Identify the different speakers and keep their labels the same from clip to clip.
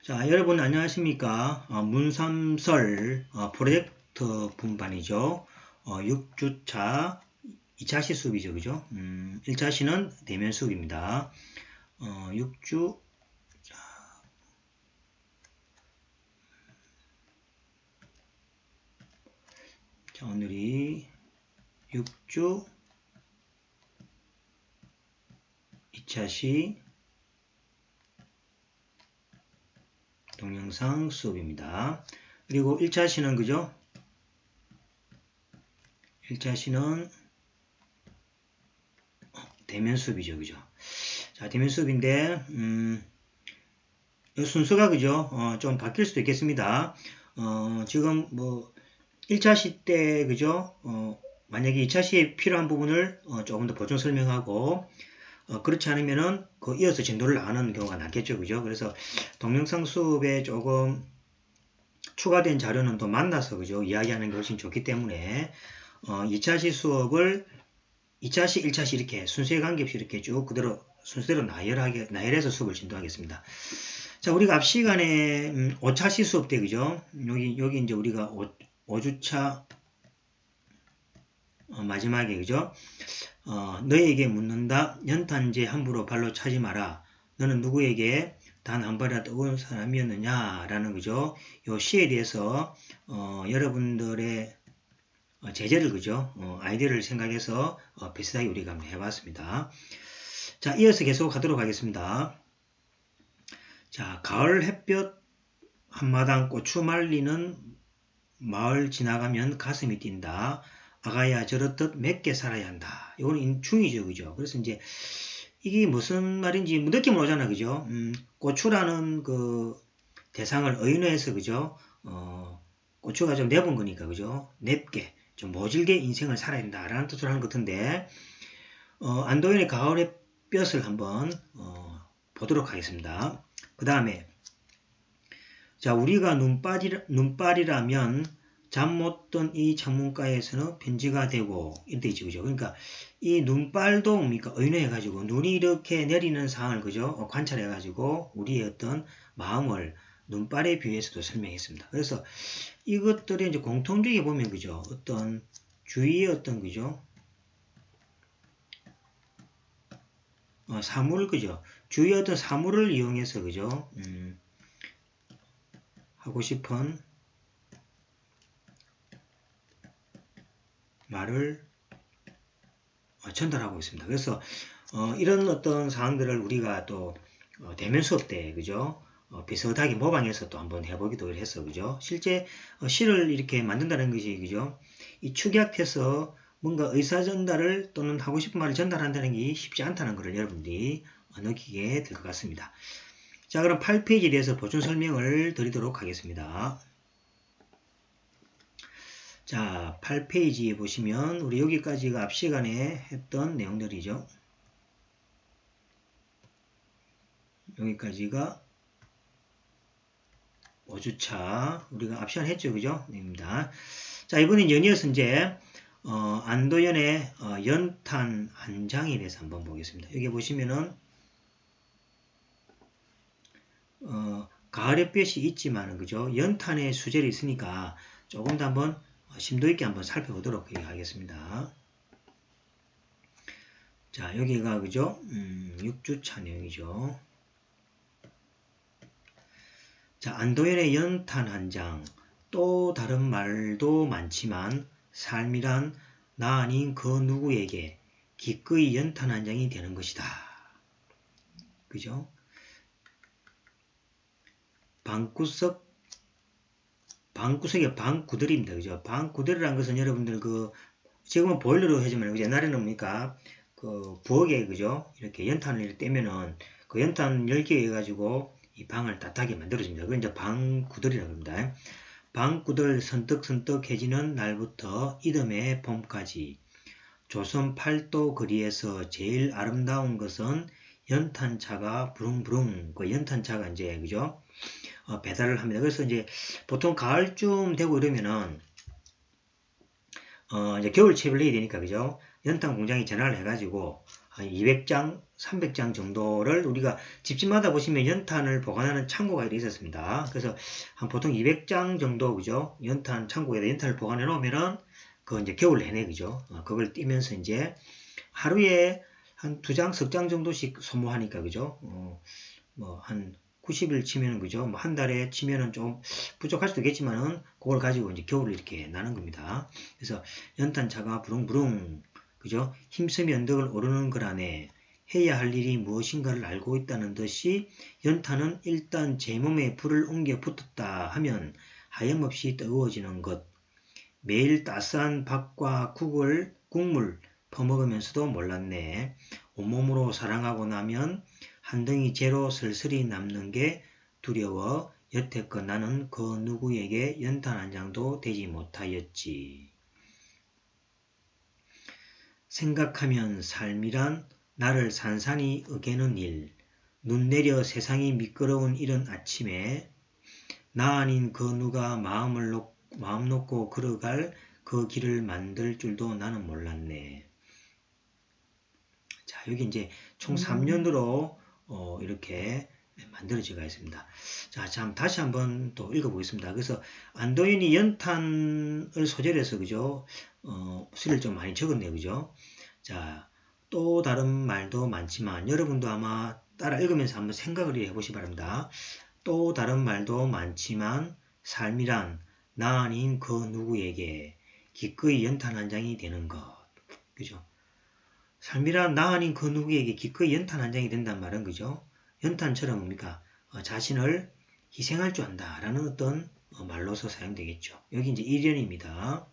Speaker 1: 자, 여러분 안녕하십니까? 문삼설 프로젝트 분반이죠. 6주차 2차 시 수업이죠. 그죠? 1차 시는 대면 수업입니다. 6주 자, 오늘이 6주 2차 시 동영상 수업입니다. 그리고 1차 시는 그죠? 1차 시는 대면 수업이죠. 그죠? 자, 대면 수업인데 이 순서가 그죠? 좀 바뀔 수도 있겠습니다. 지금 뭐 1차 시 때 그죠? 만약에 2차 시에 필요한 부분을 조금 더 보충 설명하고 그렇지 않으면은 이어서 진도를 나가는 경우가 많겠죠. 그죠? 그래서 동영상 수업에 조금 추가된 자료는 또 만나서 그죠? 이야기하는 게 훨씬 좋기 때문에 2차 시 수업을 2차 시, 1차 시 이렇게 순서에 관계없이 이렇게 쭉 그대로 순서대로 나열해서 수업을 진도하겠습니다. 자, 우리가 앞 시간에 5차 시 수업 때 그죠? 여기 이제 우리가 5주차 마지막에 그죠? 너에게 묻는다. 연탄재 함부로 발로 차지 마라. 너는 누구에게 단 한 발이라도 떠온 사람이었느냐? 라는 그죠? 요 시에 대해서 여러분들의 제재를 그죠? 아이디어를 생각해서 비슷하게 우리가 한번 해봤습니다. 자, 이어서 계속 하도록 하겠습니다. 자, 가을 햇볕 한마당 고추 말리는 마을 지나가면 가슴이 뛴다. 아가야 저렇듯 맵게 살아야 한다. 이거는 인충이죠, 그죠? 그래서 이제 이게 무슨 말인지 느낌 오잖아, 그죠? 고추라는 그 대상을 의인화해서 그죠? 고추가 좀 내본 거니까 그죠? 맵게 좀 모질게 인생을 살아야 된다라는 뜻으로 하는 것 같은데 안도현의 가을의 볕을 한번 보도록 하겠습니다. 그 다음에 자, 우리가 눈발이라면 잠 못 든 이 창문가에서는 편지가 되고 이렇게 있죠. 그죠? 그러니까 이 눈발도 뭡니까? 의뢰해 가지고 눈이 이렇게 내리는 상황을 그죠? 관찰해 가지고 우리의 어떤 마음을 눈발에 비유해서도 설명했습니다. 그래서 이것들이 이제 공통적에 보면 그죠? 어떤 주위의 어떤 그죠? 사물 그죠? 주위의 어떤 사물을 이용해서 그죠? 하고 싶은 말을 전달하고 있습니다. 그래서 이런 어떤 사항들을 우리가 또 대면 수업 때 그죠? 비슷하게 모방해서 또 한번 해보기도 했어. 그죠? 실제 시를 이렇게 만든다는 것이 그죠? 이 축약해서 뭔가 의사 전달을 또는 하고 싶은 말을 전달한다는 게 쉽지 않다는 것을 여러분들이 느끼게 될 것 같습니다. 자, 그럼 8페이지에 대해서 보충 설명을 드리도록 하겠습니다. 자, 8페이지에 보시면 우리 여기까지가 앞 시간에 했던 내용들이죠. 여기까지가 5주차 우리가 앞 시간 했죠. 그죠? 입니다. 자, 이번엔 연이어서 이제 안도연의 연탄 한 장에 대해서 한번 보겠습니다. 여기 보시면은 가을의 볕이 있지만은 그죠? 연탄의 수절이 있으니까 조금 더 한번 심도 있게 한번 살펴보도록 하겠습니다. 자, 여기가 그죠? 6주차 내용이죠. 자, 안도현의 연탄 한 장. 또 다른 말도 많지만 삶이란 나 아닌 그 누구에게 기꺼이 연탄 한 장이 되는 것이다. 그죠? 방구석의 방구들입니다. 그죠? 방구들이라는 것은 여러분들 지금은 보일러로 하지만 옛날에는 뭡니까? 부엌에 그죠? 이렇게 연탄을 떼면은 그 연탄 열기에 해가지고 이 방을 따뜻하게 만들어줍니다. 그건 이제 방구들이라고 합니다. 방구들 선떡선떡해지는 날부터 이듬해 봄까지 조선 팔도 거리에서 제일 아름다운 것은 연탄차가 부릉부릉 그 연탄차가 이제 그죠? 배달을 합니다. 그래서 이제 보통 가을쯤 되고 이러면은 이제 겨울 채비를 내야 되니까 그죠? 연탄 공장에 전화를 해가지고 한 200장, 300장 정도를 우리가 집집마다 보시면 연탄을 보관하는 창고가 이렇게 있었습니다. 그래서 한 보통 200장 정도, 그죠? 연탄 창고에다 연탄을 보관해 놓으면은 그 이제 겨울 내내, 그죠? 그걸 띄면서 이제 하루에 한 2장, 석 장 정도씩 소모하니까, 그죠? 뭐 한 90일 치면은, 그죠? 뭐 한 달에 치면은 좀 부족할 수도 있겠지만은 그걸 가지고 이제 겨울을 이렇게 나는 겁니다. 그래서 연탄차가 부릉부릉, 그죠? 힘쓰며 언덕을 오르는 거라네. 해야 할 일이 무엇인가를 알고 있다는 듯이 연탄은 일단 제 몸에 불을 옮겨 붙었다 하면 하염없이 뜨거워지는 것. 매일 따스한 밥과 국물 퍼먹으면서도 몰랐네. 온몸으로 사랑하고 나면 한 덩이 재로 슬슬이 남는 게 두려워 여태껏 나는 그 누구에게 연탄 한 장도 되지 못하였지. 생각하면 삶이란 나를 산산이 어개는 일. 눈 내려 세상이 미끄러운 이른 아침에 나 아닌 그 누가 마음 놓고 걸어갈 그 길을 만들 줄도 나는 몰랐네. 자, 여기 이제 총 3년으로 이렇게 만들어지가 있습니다. 자, 참 다시 한번 또 읽어보겠습니다. 그래서 안도인이 연탄을 소재로 해서, 그죠? 시를 좀 많이 적었네요, 그죠? 자, 또 다른 말도 많지만 여러분도 아마 따라 읽으면서 한번 생각을 해보시기 바랍니다. 또 다른 말도 많지만 삶이란 나 아닌 그 누구에게 기꺼이 연탄 한 장이 되는 것. 그죠? 삶이란 나 아닌 그 누구에게 기꺼이 연탄 한 장이 된단 말은, 그죠? 연탄처럼 뭡니까? 자신을 희생할 줄 안다 라는 어떤 말로서 사용되겠죠. 여기 이제 일연입니다.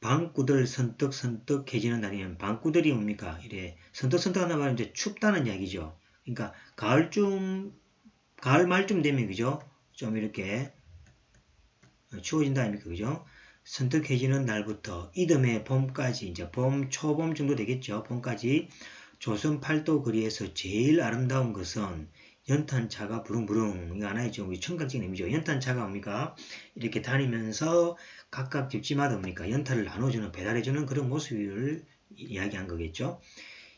Speaker 1: 방구들 선떡선떡해지는 날이면 방구들이 뭡니까? 이래 선떡선떡하는 말은 이제 춥다는 이야기죠. 그러니까 가을 말쯤 되면, 그죠? 좀 이렇게 추워진다 아닙니까? 그죠? 선떡해지는 날부터 이듬해 봄까지, 이제 봄, 초봄 정도 되겠죠. 봄까지 조선 팔도 거리에서 제일 아름다운 것은 연탄차가 부릉부릉, 이거 하나의 좀 청각적인 의미죠. 연탄차가 뭡니까? 이렇게 다니면서 각각 집집마다 뭡니까? 연탄을 나눠주는, 배달해주는 그런 모습을 이야기한 거겠죠.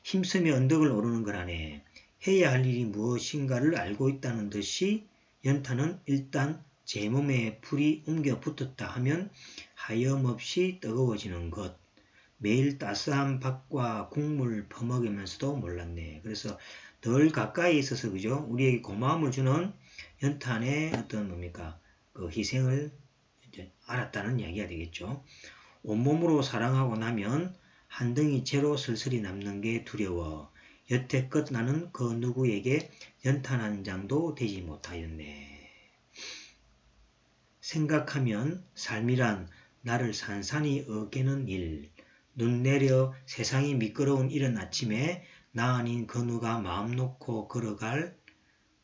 Speaker 1: 힘쓰며 언덕을 오르는 거라네. 해야 할 일이 무엇인가를 알고 있다는 듯이 연탄은 일단 제 몸에 불이 옮겨 붙었다 하면 하염없이 뜨거워지는 것. 매일 따스한 밥과 국물 퍼먹으면서도 몰랐네. 그래서 덜 가까이 있어서, 그죠? 우리에게 고마움을 주는 연탄의 어떤 뭡니까? 그 희생을 이제 알았다는 이야기가 되겠죠. 온몸으로 사랑하고 나면 한 덩이 채로 슬슬이 남는 게 두려워. 여태껏 나는 그 누구에게 연탄 한 장도 되지 못하였네. 생각하면 삶이란 나를 산산이 어개는 일. 눈 내려 세상이 미끄러운 이른 아침에 나 아닌 그 누가 마음 놓고 걸어갈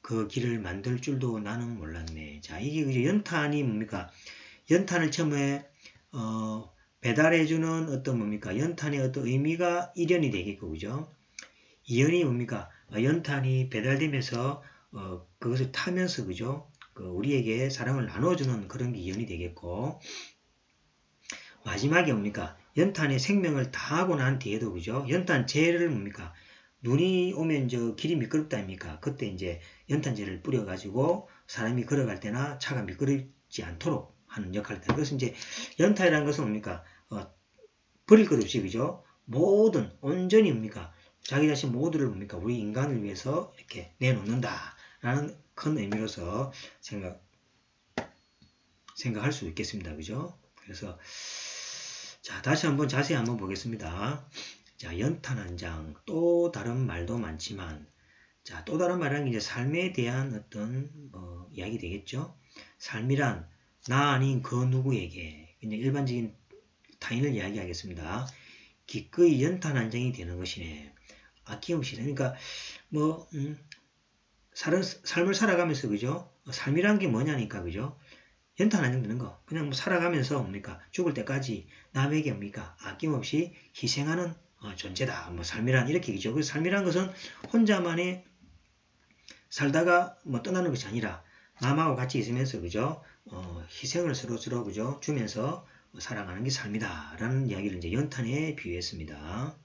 Speaker 1: 그 길을 만들 줄도 나는 몰랐네. 자, 이게 연탄이 뭡니까? 연탄을 처음에 배달해주는 어떤 뭡니까? 연탄의 어떤 의미가 일연이 되겠고, 그죠? 이연이 뭡니까? 연탄이 배달되면서 그것을 타면서, 그죠? 우리에게 사랑을 나눠주는 그런 게 이연이 되겠고, 마지막에 뭡니까? 연탄의 생명을 다하고 난 뒤에도, 그죠? 연탄재를 뭡니까? 눈이 오면 저 길이 미끄럽다 아닙니까? 그때 이제 연탄재를 뿌려가지고 사람이 걸어갈 때나 차가 미끄럽지 않도록 하는 역할을 합니다. 그래서 이제 연탄이라는 것은 뭡니까? 버릴 것 없이, 그죠? 모든, 온전히 뭡니까? 자기 자신 모두를 뭡니까? 우리 인간을 위해서 이렇게 내놓는다. 라는 큰 의미로서 생각할 수 있겠습니다. 그죠? 그래서, 자, 다시 한번 자세히 한번 보겠습니다. 자, 연탄 한 장. 또 다른 말도 많지만, 자, 또 다른 말은 이제 삶에 대한 어떤, 이야기 되겠죠? 삶이란 나 아닌 그 누구에게, 그냥 일반적인 타인을 이야기하겠습니다. 기꺼이 연탄 한 장이 되는 것이네. 아낌없이. 그러니까, 삶을 살아가면서, 그죠? 삶이란 게 뭐냐니까, 그죠? 연탄 한 장 되는 거. 그냥 살아가면서 뭡니까? 죽을 때까지 남에게 뭡니까? 아낌없이 희생하는 존재다. 삶이란 이렇게 얘기죠. 그래서 삶이란 것은 혼자만의 살다가 떠나는 것이 아니라 남하고 같이 있으면서, 그죠? 희생을 서로 그죠? 주면서 살아가는 게 삶이다 라는 이야기를 이제 연탄에 비유했습니다.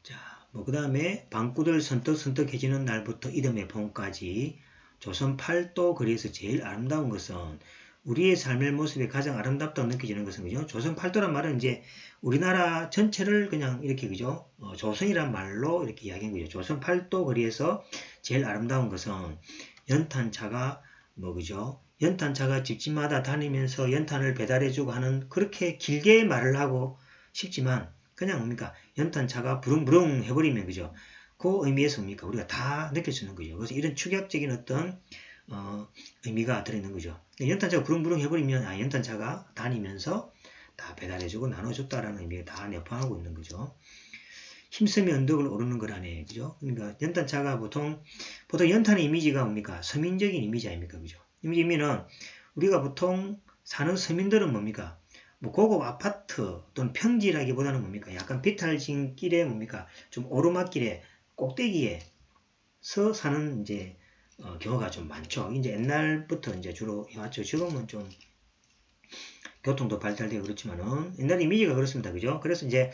Speaker 1: 자, 그 다음에 방구들 선떡선떡해지는 날부터 이듬해 봄까지 조선 팔도 거리에서 제일 아름다운 것은 우리의 삶의 모습이 가장 아름답다고 느껴지는 것은 그죠? 조선 팔도란 말은 이제 우리나라 전체를 그냥 이렇게 그죠? 조선이란 말로 이렇게 이야기한 거죠. 조선 팔도 거리에서 제일 아름다운 것은 연탄차가 그죠? 연탄차가 집집마다 다니면서 연탄을 배달해주고 하는 그렇게 길게 말을 하고 싶지만 그냥 뭡니까? 연탄차가 부릉부릉 해버리면 그죠? 그 의미에서 뭡니까? 우리가 다 느낄 수 있는 거죠. 그래서 이런 축약적인 어떤 의미가 들어있는 거죠. 연탄차가 부릉부릉 해버리면 연탄차가 다니면서 다 배달해주고 나눠줬다라는 의미가 다 내포하고 있는 거죠. 힘쓰며 언덕을 오르는 거라네. 그죠? 그러니까 연탄차가 보통 연탄의 이미지가 뭡니까? 서민적인 이미지 아닙니까? 그죠? 이미지는 우리가 보통 사는 서민들은 뭡니까? 고급 아파트 또는 평지라기보다는 뭡니까? 약간 비탈진 길에 뭡니까? 좀 오르막길에 꼭대기에서 사는 이제 경우가 좀 많죠. 이제 옛날부터 이제 주로 해왔죠. 지금은 좀 교통도 발달되고 그렇지만은 옛날 이미지가 그렇습니다. 그죠? 그래서 이제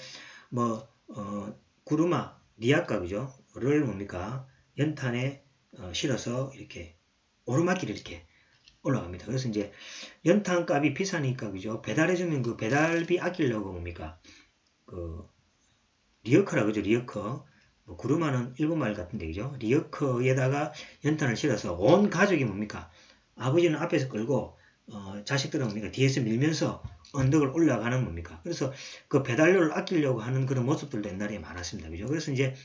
Speaker 1: 구루마, 니아까 그죠? 를 뭡니까? 연탄에 실어서 이렇게 오르막길을 이렇게 올라갑니다. 그래서 이제 연탄값이 비싸니까 그죠? 배달해주면 그 배달비 아끼려고 뭡니까? 그 리어커라 그죠? 리어커. 구루마는 일본말 같은데 그죠? 리어커에다가 연탄을 실어서 온 가족이 뭡니까? 아버지는 앞에서 끌고 자식들은 뭡니까? 뒤에서 밀면서 언덕을 올라가는 뭡니까? 그래서 그 배달료를 아끼려고 하는 그런 모습들도 옛날에 많았습니다. 그죠? 그래서 이제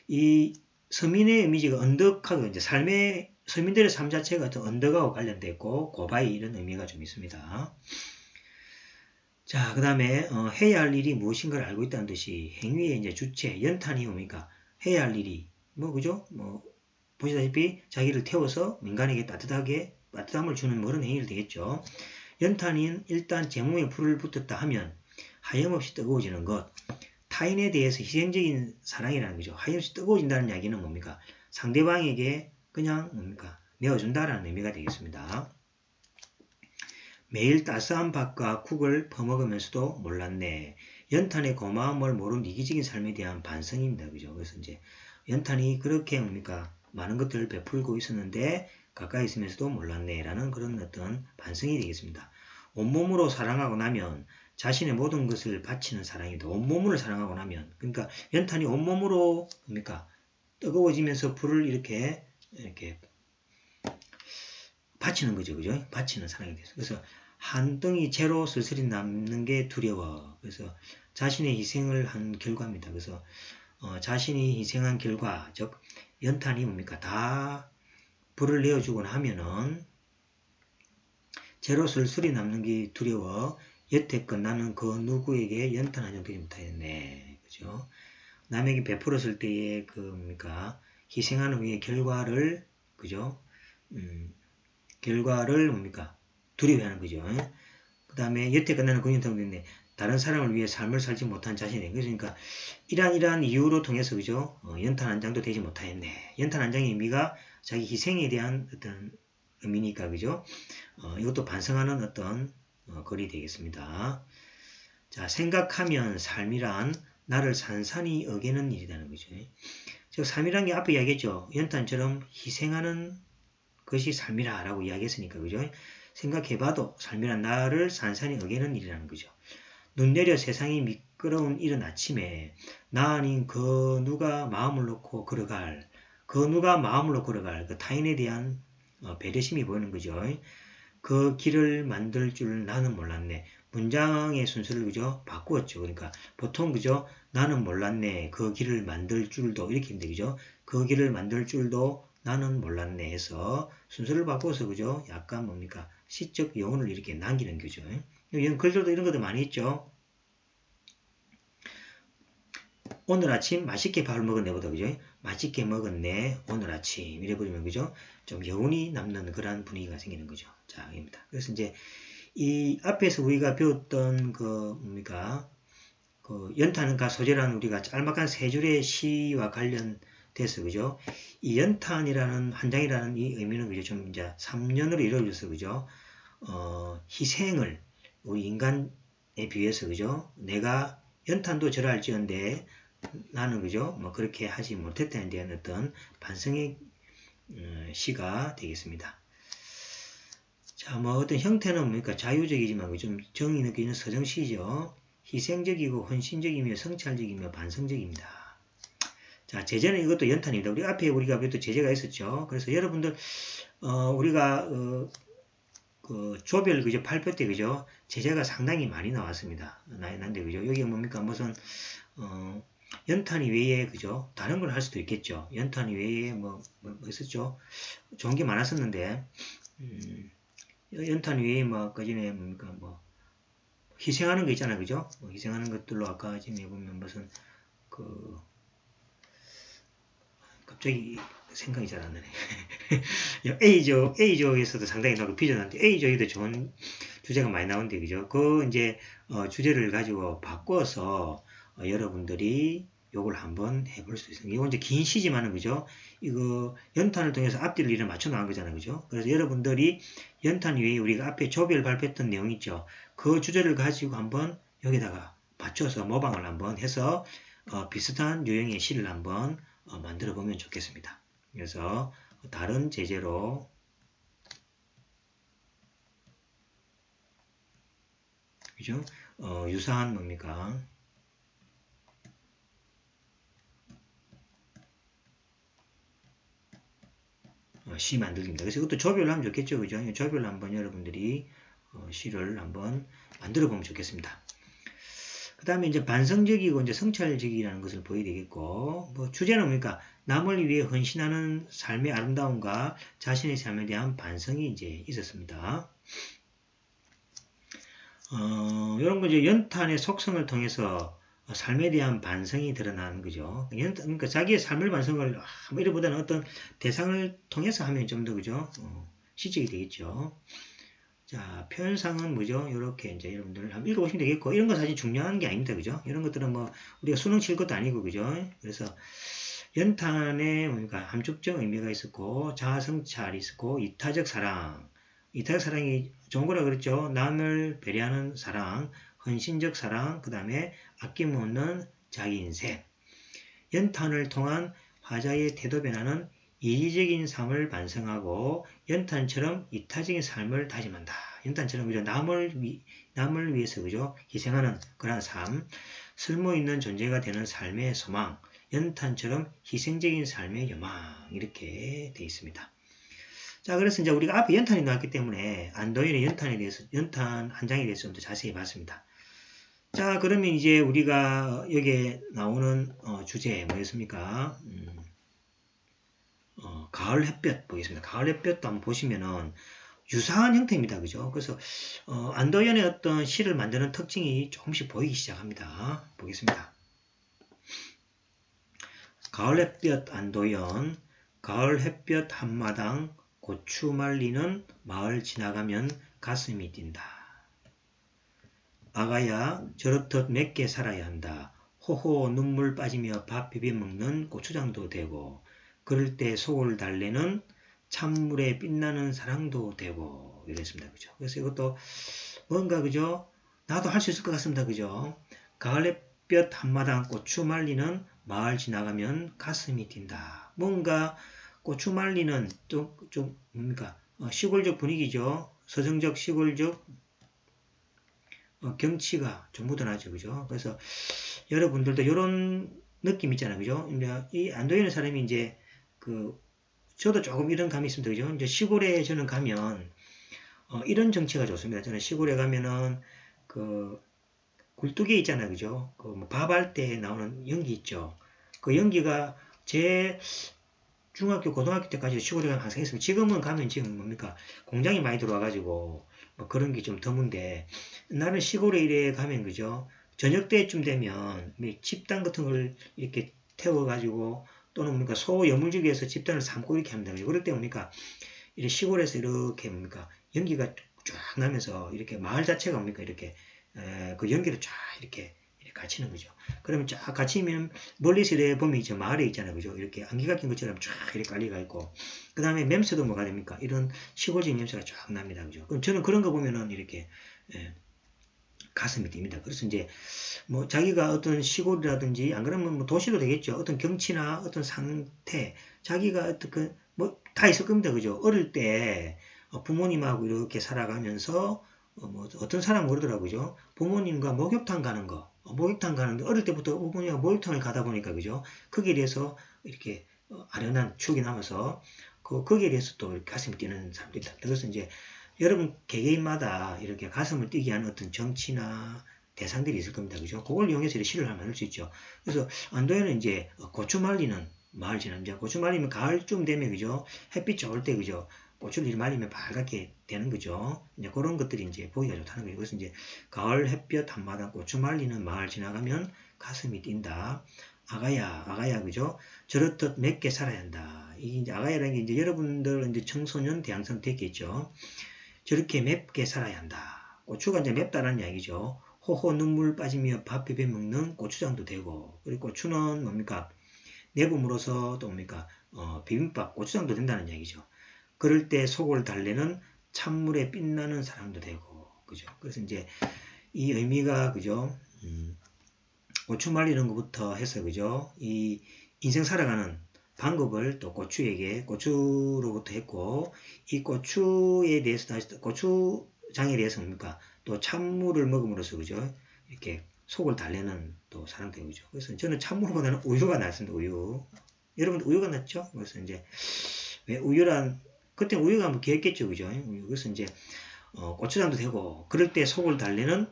Speaker 1: 이 서민의 이미지가 언덕하고 이제 서민들의 삶 자체가 어떤 언덕하고 관련되어 있고 고바이 이런 의미가 좀 있습니다. 자, 그 다음에 해야 할 일이 무엇인가를 알고 있다는 듯이 행위의 이제 주체, 연탄이 뭡니까? 해야 할 일이 그죠? 보시다시피 자기를 태워서 민간에게 따뜻함을 주는 그런 행위를 되겠죠. 연탄인 일단 제목에 불을 붙였다 하면 하염없이 뜨거워지는 것. 타인에 대해서 희생적인 사랑이라는 거죠. 하염없이 뜨거워진다는 이야기는 뭡니까? 상대방에게 그냥 뭡니까? 내어준다라는 의미가 되겠습니다. 매일 따스한 밥과 국을 퍼먹으면서도 몰랐네. 연탄의 고마움을 모른 이기적인 삶에 대한 반성입니다. 그죠? 그래서 이제 연탄이 그렇게 뭡니까? 많은 것들을 베풀고 있었는데 가까이 있으면서도 몰랐네. 라는 그런 어떤 반성이 되겠습니다. 온몸으로 사랑하고 나면 자신의 모든 것을 바치는 사랑입니다. 온몸을 사랑하고 나면. 그러니까 연탄이 온몸으로 뭡니까? 뜨거워지면서 불을 이렇게 바치는 거죠. 그죠? 바치는 사랑이 돼서. 그래서 한 덩이 재로 쓸쓸히 남는 게 두려워. 그래서 자신의 희생을 한 결과입니다. 그래서 자신이 희생한 결과, 즉 연탄이 뭡니까? 다 불을 내어주고 나면은 재로 쓸쓸히 남는 게 두려워. 여태껏 나는 그 누구에게 연탄 한 장 드리지 못하였네. 그죠? 남에게 베풀었을 때의 뭡니까? 희생하는 후의 결과를, 그죠? 결과를 뭡니까? 두려워하는 거죠. 그 다음에 여태껏 나는 그 연탄을 드렸네. 다른 사람을 위해 삶을 살지 못한 자신이. 그러니까 이러한 이유로 통해서 그죠? 연탄 한 장도 되지 못하였네. 연탄 한 장의 의미가 자기 희생에 대한 어떤 의미니까 그죠? 이것도 반성하는 어떤 글이 되겠습니다. 자, 생각하면 삶이란 나를 산산히 어기는 일이라는 거죠. 즉 삶이란 게 앞에 이야기했죠. 연탄처럼 희생하는 것이 삶이라 라고 이야기했으니까 그죠? 생각해봐도 삶이란 나를 산산히 어기는 일이라는 거죠. 눈 내려 세상이 미끄러운 이른 아침에 나 아닌 그 누가 마음을 놓고 걸어갈 그 타인에 대한 배려심이 보이는 거죠. 그 길을 만들 줄 나는 몰랐네. 문장의 순서를 그죠? 바꾸었죠. 그러니까 보통 그죠? 나는 몰랐네. 그 길을 만들 줄도 이렇게 했는데 그죠? 그 길을 만들 줄도 나는 몰랐네 해서 순서를 바꿔서 그죠? 약간 뭡니까? 시적 여운을 이렇게 남기는 거죠. 이런 글들도 이런 것도 많이 있죠. 오늘 아침 맛있게 밥을 먹었네 보다 그죠? 맛있게 먹었네 오늘 아침 이래 버리면 그죠? 좀 여운이 남는 그런 분위기가 생기는 거죠. 자, 입니다. 그래서 이제 이 앞에서 우리가 배웠던 뭡니까? 연탄과 소재라는 우리가 짤막한 세 줄의 시와 관련돼서 그죠? 이 연탄이라는 한 장이라는 이 의미는 그죠? 좀 이제 3년으로 이루어져서 그죠? 희생을 우리 인간에 비해서 그죠? 내가 연탄도 절할지언데 나는 그죠? 뭐 그렇게 하지 못했다는 데는 어떤 반성의 시가 되겠습니다. 자, 뭐 어떤 형태는 뭡니까? 자유적이지만 좀 정이 느끼는 서정시죠. 희생적이고 헌신적이며 성찰적이며 반성적입니다. 자, 제재는 이것도 연탄입니다. 우리 앞에 우리가 또 제재가 있었죠. 그래서 여러분들 우리가 그 조별 그죠 8표 때 그죠 제재가 상당히 많이 나왔습니다. 난데 그죠 여기 뭡니까 무슨 연탄이 외에 그죠 다른 걸 할 수도 있겠죠. 연탄이 외에 뭐 있었죠. 좋은 게 많았었는데 연탄 외에 뭐 아까 전에 뭡니까 뭐 희생하는 거 있잖아요. 그죠? 뭐 희생하는 것들로 아까 전에 보면 무슨 그 갑자기 생각이 잘 안 나네. A조에서도 상당히 나고 B조한테 A조에도 좋은 주제가 많이 나오는데 그죠? 그 이제 주제를 가지고 바꿔서 여러분들이 요걸 한번 해볼 수 있습니다. 이건 이제 긴 시지만은 그죠? 이거 연탄을 통해서 앞뒤를 이렇게 맞춰 나간 거잖아요. 그죠? 그래서 여러분들이 연탄 위에 우리가 앞에 조별 발표했던 내용 있죠? 그 주제를 가지고 한번 여기다가 맞춰서 모방을 한번 해서 비슷한 유형의 시를 한번 만들어 보면 좋겠습니다. 그래서 다른 제재로 그죠? 유사한 뭡니까? 시 만들기입니다. 그래서 이것도 조별로 하면 좋겠죠. 그죠? 조별로 한번 여러분들이 시를 한번 만들어 보면 좋겠습니다. 그 다음에 이제 반성적이고 이제 성찰적이라는 것을 보여야 되겠고, 뭐 주제는 뭡니까? 남을 위해 헌신하는 삶의 아름다움과 자신의 삶에 대한 반성이 이제 있었습니다. 이런 거 이제 연탄의 속성을 통해서 삶에 대한 반성이 드러나는 거죠. 그러니까 자기의 삶을 반성을 뭐 이러보다는 어떤 대상을 통해서 하면 좀 더 그죠? 시적이 되겠죠. 자, 표현상은 뭐죠? 이렇게 이제 여러분들 한번 읽어보시면 되겠고, 이런 거 사실 중요한 게 아닙니다. 그죠? 이런 것들은 뭐 우리가 수능 칠 것도 아니고, 그죠? 그래서 연탄에 그러니까 함축적 의미가 있었고, 자아성찰이 있었고, 이타적 사랑. 이타적 사랑이 좋은 거라 그랬죠? 남을 배려하는 사랑, 헌신적 사랑, 그 다음에 아낌없는 자기 인생. 연탄을 통한 화자의 태도 변화는 이기적인 삶을 반성하고 연탄처럼 이타적인 삶을 다짐한다. 연탄처럼 그죠? 남을 위해서 그죠? 희생하는 그런 삶, 쓸모있는 존재가 되는 삶의 소망, 연탄처럼 희생적인 삶의 여망 이렇게 되어 있습니다. 자, 그래서 이제 우리가 앞에 연탄이 나왔기 때문에 안도인의 연탄에 대해서 연탄 한 장에 대해서 좀 더 자세히 봤습니다. 자, 그러면 이제 우리가 여기에 나오는 주제 뭐였습니까? 가을 햇볕 보겠습니다. 가을 햇볕도 한번 보시면은 유사한 형태입니다. 그죠? 그래서 안도연의 어떤 시를 만드는 특징이 조금씩 보이기 시작합니다. 보겠습니다. 가을 햇볕 안도연, 가을 햇볕 한마당, 고추 말리는 마을 지나가면 가슴이 뛴다. 아가야 저렇듯 맵게 살아야 한다. 호호 눈물 빠지며 밥 비벼 먹는 고추장도 되고 그럴 때 속을 달래는 찬물에 빛나는 사랑도 되고 이랬습니다. 그죠? 그래서 이것도 뭔가 그죠? 나도 할 수 있을 것 같습니다. 그죠? 가을햇볕 한마당 고추 말리는 마을 지나가면 가슴이 뛴다. 뭔가 고추 말리는 좀 뭡니까? 시골적 분위기죠. 서정적 시골적 경치가 좀 묻어나죠. 그죠? 그래서 여러분들도 이런 느낌 있잖아요. 그죠? 이제 이 안도현의 사람이 이제 저도 조금 이런 감이 있습니다. 그죠? 이제 시골에 저는 가면 이런 정치가 좋습니다. 저는 시골에 가면은 굴뚝에 있잖아요. 그죠? 뭐 밥할 때 나오는 연기 있죠. 그 연기가 제 중학교, 고등학교 때까지 시골에 가면 항상 있습니다. 지금은 가면 지금 뭡니까? 공장이 많이 들어와가지고 뭐 그런 게 좀 드문데 나는 시골에 이래 가면 그죠? 저녁 때쯤 되면 집단 같은 걸 이렇게 태워가지고 또는 뭡니까? 소 여물주기에서 집단을 삶고 이렇게 합니다. 그럴 때 뭡니까? 이렇게 시골에서 이렇게 뭡니까? 연기가 쫙 나면서 이렇게 마을 자체가 뭡니까? 이렇게 그 연기를 쫙 이렇게 갇히는 거죠. 그러면 쫙 갇히면 멀리서 이렇게 보면 이제 마을에 있잖아요. 그죠? 이렇게 안개가 낀 것처럼 쫙 이렇게 깔려가 있고 그 다음에 냄새도 뭐가 됩니까? 이런 시골적인 냄새가 쫙 납니다. 그죠? 그럼 저는 그런 거 보면은 이렇게 예, 가슴이 뜁니다. 그래서 이제 뭐 자기가 어떤 시골이라든지 안 그러면 뭐 도시도 되겠죠. 어떤 경치나 어떤 상태, 자기가 어떤 뭐 다 있을 겁니다. 그죠? 어릴 때 부모님하고 이렇게 살아가면서 뭐 어떤 사람은 그러더라고요. 그죠? 부모님과 목욕탕 가는 거, 목욕탕 가는데 어릴 때부터 부모님과 목욕탕을 가다 보니까 그죠? 거기에 대해서 이렇게 아련한 추억이 남아서 거기에 대해서 또 가슴이 뛰는 사람들이 있다. 그래서 이제 여러분 개개인마다 이렇게 가슴을 뛰게 하는 어떤 정치나 대상들이 있을 겁니다. 그죠? 그걸 이용해서 시를 만들 수 있죠. 그래서 안도에는 이제 고추 말리는 마을 지납니다. 고추 말리면 가을쯤 되면 그죠? 햇빛 좋을 때 그죠? 고추를 이렇게 말리면 빨갛게 되는 거죠. 이제 그런 것들이 이제 보기가 좋다는 거예요. 그래서 이제 가을 햇볕 한마당 고추 말리는 마을 지나가면 가슴이 뛴다. 아가야, 아가야, 그죠? 저렇듯 맵게 살아야 한다. 이게 이제 아가야라는 게 이제 여러분들 이제 청소년 대학생 됐겠죠. 저렇게 맵게 살아야 한다. 고추가 이제 맵다라는 이야기죠. 호호 눈물 빠지며 밥 비벼 먹는 고추장도 되고, 그리고 고추는 뭡니까? 내부물어서 또 뭡니까? 비빔밥, 고추장도 된다는 이야기죠. 그럴 때 속을 달래는 찬물에 빛나는 사람도 되고, 그죠? 그래서 이제 이 의미가, 그죠? 고추 말리는 것부터 해서, 그죠? 이 인생 살아가는 방법을 또 고추로부터 했고, 이 고추에 대해서 다시 고추장에 대해서 뭡니까? 또 찬물을 먹음으로써, 그죠? 이렇게 속을 달래는 또 사람들이 그죠. 그래서 저는 찬물보다는 우유가 낫습니다. 우유. 여러분들 우유가 낫죠? 그래서 이제 왜 우유란 그때 우유가 뭐 귀했겠죠, 그죠? 그래서 이제 고추장도 되고 그럴 때 속을 달래는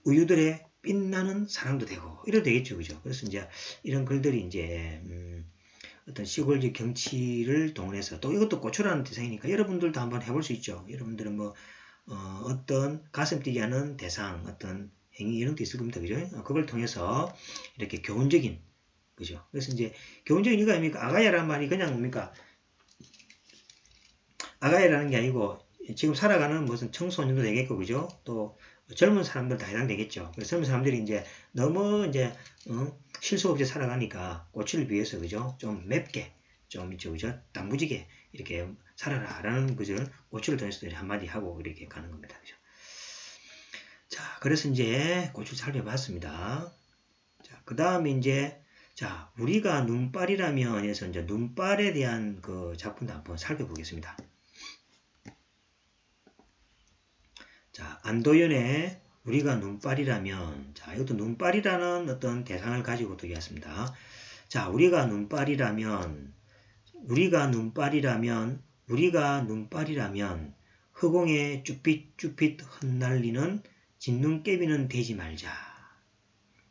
Speaker 1: 우유들의 빛나는 사랑도 되고 이래도 되겠죠, 그죠? 그래서 이제 이런 글들이 이제 어떤 시골적 경치를 동원해서 또 이것도 고추라는 대상이니까 여러분들도 한번 해볼 수 있죠. 여러분들은 뭐 어떤 가슴 뛰게 하는 대상, 어떤 행위 이런 게 있을 겁니다. 그죠? 그걸 통해서 이렇게 교훈적인, 그죠? 그래서 이제 교훈적인 이거 아닙니까? 아가야라는 말이 그냥 뭡니까? 아가야라는 게 아니고 지금 살아가는 무슨 청소년도 되겠고, 그죠? 또 젊은 사람들 다 해당되겠죠. 그래서 젊은 사람들이 이제 너무 이제 실수 없이 살아가니까 고치를 위해서, 그죠? 좀 맵게, 좀 있죠, 그죠? 단무지게 이렇게 살아라라는 그죠? 고추를 통해서 한마디 하고 이렇게 가는 겁니다, 그죠? 자, 그래서 이제 고추를 살펴봤습니다. 자, 그 다음에 이제 자, 우리가 눈발이라면 해서 이제 눈발에 대한 그 작품도 한번 살펴보겠습니다. 자, 안도연의 우리가 눈발이라면, 자, 이것도 눈발이라는 어떤 대상을 가지고 또 이해했습니다. 자, 우리가 눈발이라면, 허공에 쭈삣쭈삣 흩날리는 진눈깨비는 되지 말자.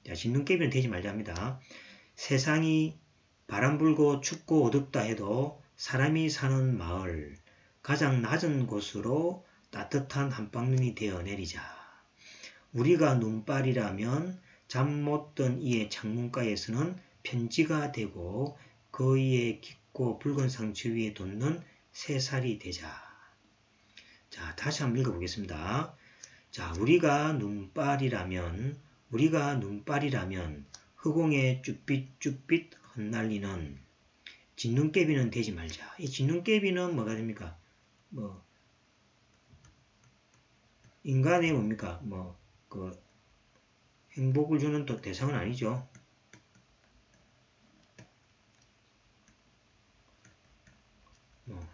Speaker 1: 자, 진눈깨비는 되지 말자 합니다. 세상이 바람 불고 춥고 어둡다 해도 사람이 사는 마을, 가장 낮은 곳으로 따뜻한 한방눈이 되어 내리자. 우리가 눈발이라면 잠 못 든 이의 창문가에서는 편지가 되고 그 이의 깊고 붉은 상처 위에 돋는 새살이 되자. 자, 다시 한번 읽어보겠습니다. 자, 우리가 눈발이라면 허공에 쭈삣쭈삣 흩날리는 진눈깨비는 되지 말자. 이 진눈깨비는 뭐가 됩니까? 뭐 인간의 뭡니까? 뭐 그 행복을 주는 또 대상은 아니죠.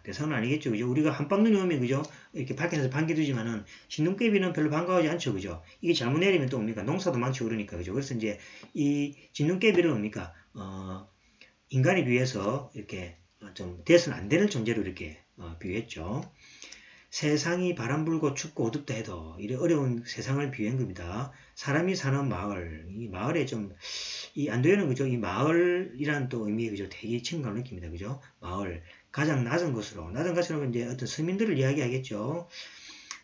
Speaker 1: 대상은 아니겠죠. 그죠? 우리가 한방눈이 오면, 그죠? 이렇게 밖에서 반겨두지만은, 진눈깨비는 별로 반가워하지 않죠. 그죠? 이게 잘못 내리면 또 뭡니까? 농사도 많죠. 그러니까. 그죠? 그래서 이제, 이 진눈깨비를 뭡니까? 인간에 비해서 이렇게 좀 돼서는 안 되는 존재로 이렇게 비유했죠. 세상이 바람 불고 춥고 어둡다 해도 이런 어려운 세상을 비유한 겁니다. 사람이 사는 마을, 이 마을에 좀, 이 안도에는 그죠? 이 마을이라는 또 의미에 그죠? 되게 친감을 느낍니다. 그죠? 마을. 가장 낮은 곳으로 이제 어떤 서민들을 이야기하겠죠.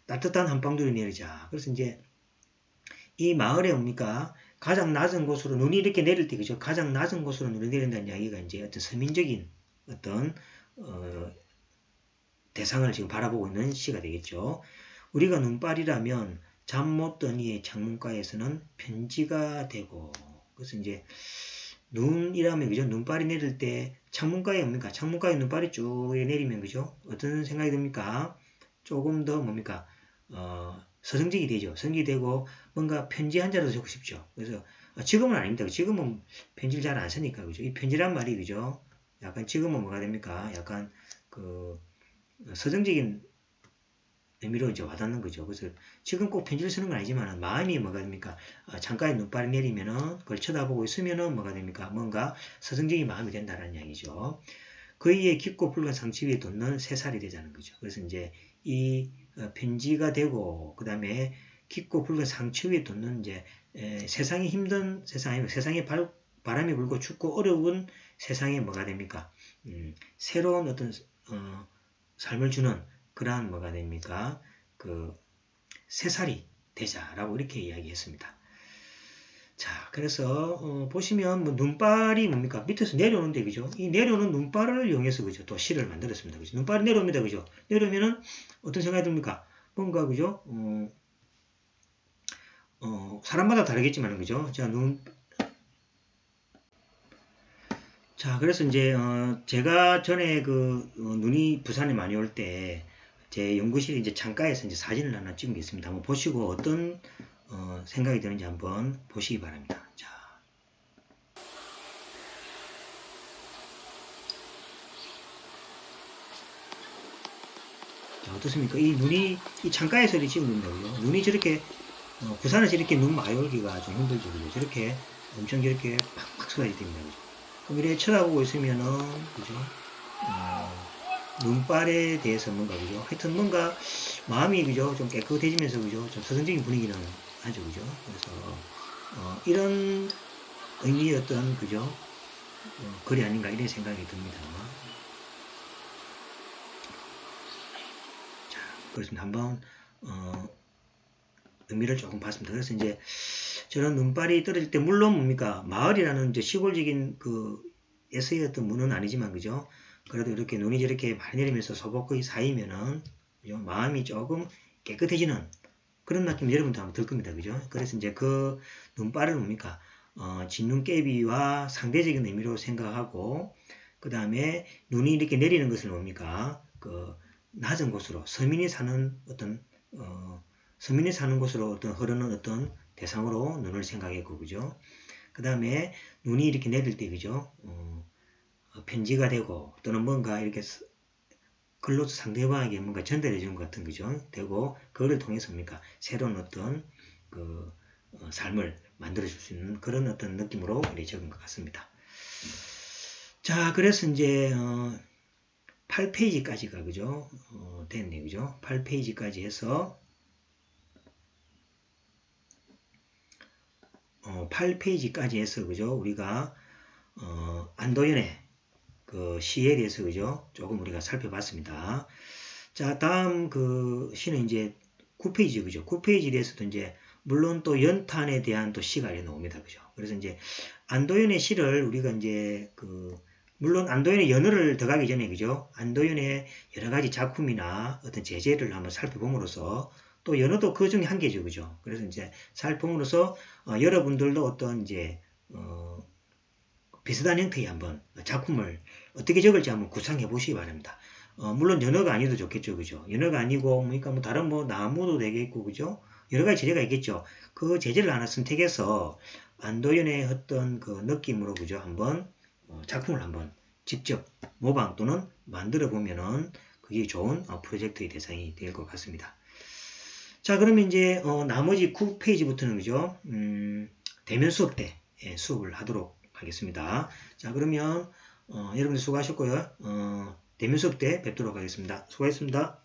Speaker 1: 따뜻한 한방눈이 내리자. 그래서 이제 이 마을에 뭡니까? 가장 낮은 곳으로 눈이 이렇게 내릴 때, 그죠? 가장 낮은 곳으로 눈이 내린다는 이야기가 이제 어떤 서민적인 어떤 대상을 지금 바라보고 있는 시가 되겠죠. 우리가 눈발이라면 잠 못 든 이의 창문가에서는 편지가 되고. 그래서 이제 눈이라면 그죠? 눈발이 내릴 때 창문가에 뭡니까? 창문가에 눈발이 쭉 내리면 그죠? 어떤 생각이 듭니까? 조금 더 뭡니까? 서성직이 되죠. 성직이 되고 뭔가 편지 한 자라도 적고 싶죠. 그래서 지금은 아닙니다. 지금은 편지를 잘 안 쓰니까 그죠? 이 편지란 말이 그죠? 약간 지금은 뭐가 됩니까? 약간 그 서정적인 의미로 이제 와닿는 거죠. 그래서 지금 꼭 편지를 쓰는 건 아니지만 마음이 뭐가 됩니까? 창가에 눈발이 내리면은 그걸 쳐다보고 있으면은 뭐가 됩니까? 뭔가 서정적인 마음이 된다는 이야기죠. 그이의 깊고 붉은 상처 위에 돋는 새살이 되자는 거죠. 그래서 이제 이 편지가 되고 그 다음에 깊고 붉은 상처 위에 돋는 이제 세상이 힘든 세상에 바람이 불고 춥고 어려운 세상에 뭐가 됩니까? 새로운 어떤 삶을 주는 그러한 뭐가 됩니까? 그 새살이 되자라고 이렇게 이야기했습니다. 자, 그래서 보시면 뭐 눈발이 뭡니까? 밑에서 내려오는데 그죠? 이 내려오는 눈발을 이용해서 그죠? 또 시를 만들었습니다. 그죠? 눈발이 내려옵니다. 그죠? 내려오면은 어떤 생각이 듭니까? 뭔가 그죠? 사람마다 다르겠지만 그죠? 자, 그래서 이제 제가 전에 눈이 부산에 많이 올 때 제 연구실 이제 창가에서 이제 사진을 하나 찍은 게 있습니다. 한번 보시고 어떤 생각이 드는지 한번 보시기 바랍니다. 자, 어떻습니까? 이 창가에서 이렇게 찍은 겁니다. 눈이 저렇게 부산에서 이렇게 눈 많이 오기가 좀 힘들죠. 그죠? 저렇게 엄청 저렇게 팍팍 쏟아질 때입니다. 그죠? 그럼 이렇게 쳐다보고 있으면은 그죠? 눈발에 대해서 뭔가 그죠? 하여튼 뭔가 마음이 그죠? 좀 깨끗해지면서 그죠? 좀 서정적인 분위기는 하죠. 그죠? 그래서 이런 의미였던 그죠? 글이 아닌가 이런 생각이 듭니다. 자, 그렇습니다. 한번 의미를 조금 봤습니다. 그래서 이제 저런 눈발이 떨어질 때 물론 뭡니까? 마을이라는 이제 시골적인 그 에서의 어떤 문은 아니지만 그죠? 그래도 이렇게 눈이 저렇게 많이 내리면서 소복거의 사이면은 그죠? 마음이 조금 깨끗해지는 그런 느낌 여러분도 한번 들 겁니다. 그죠? 그래서 이제 그 눈발을 뭡니까? 진눈깨비와 상대적인 의미로 생각하고 그 다음에 눈이 이렇게 내리는 것을 뭡니까? 그 낮은 곳으로 서민이 사는 곳으로 어떤 흐르는 어떤 대상으로 눈을 생각했고 그죠? 그 다음에 눈이 이렇게 내릴 때 그죠? 편지가 되고 또는 뭔가 이렇게 글로서 상대방에게 뭔가 전달해 주는 것 같은 거죠. 되고 그거를 통해서 뭡니까? 새로운 어떤 그 삶을 만들어 줄 수 있는 그런 어떤 느낌으로 이렇게 적은 것 같습니다. 자, 그래서 이제 8페이지까지가 그죠? 됐네 그죠? 8페이지까지 해서 8페이지까지 해서 그죠? 우리가 안도연의 그 시에 대해서 그죠? 조금 우리가 살펴봤습니다. 자, 다음 그 시는 이제 9페이지 그죠? 9페이지에 대해서도 이제 물론 또 연탄에 대한 또 시가 나옵니다. 그죠? 그래서 이제 안도연의 시를 우리가 이제 물론 안도연의 연어를 더가기 전에 그죠? 안도연의 여러 가지 작품이나 어떤 제재를 한번 살펴봄으로써 또 연어도 그 중에 한 개죠. 그죠? 그래서 이제 살펴봄으로써 여러분들도 어떤 이제 비슷한 형태의 한번 작품을 어떻게 적을지 한번 구상해 보시기 바랍니다. 물론 연어가 아니어도 좋겠죠. 그죠? 연어가 아니고, 그러니까 뭐 다른 뭐 나무도 되겠고, 그죠? 여러 가지 재재가 있겠죠. 그 재재를 하나 선택해서 안도연의 어떤 그 느낌으로, 그죠? 한번 작품을 한번 직접 모방 또는 만들어 보면은 그게 좋은 프로젝트의 대상이 될 것 같습니다. 자, 그러면 이제 나머지 9페이지부터는 그죠? 대면 수업 때 수업을 하도록 하겠습니다. 자, 그러면 여러분들 수고하셨고요. 대면 수업 때 뵙도록 하겠습니다. 수고하셨습니다.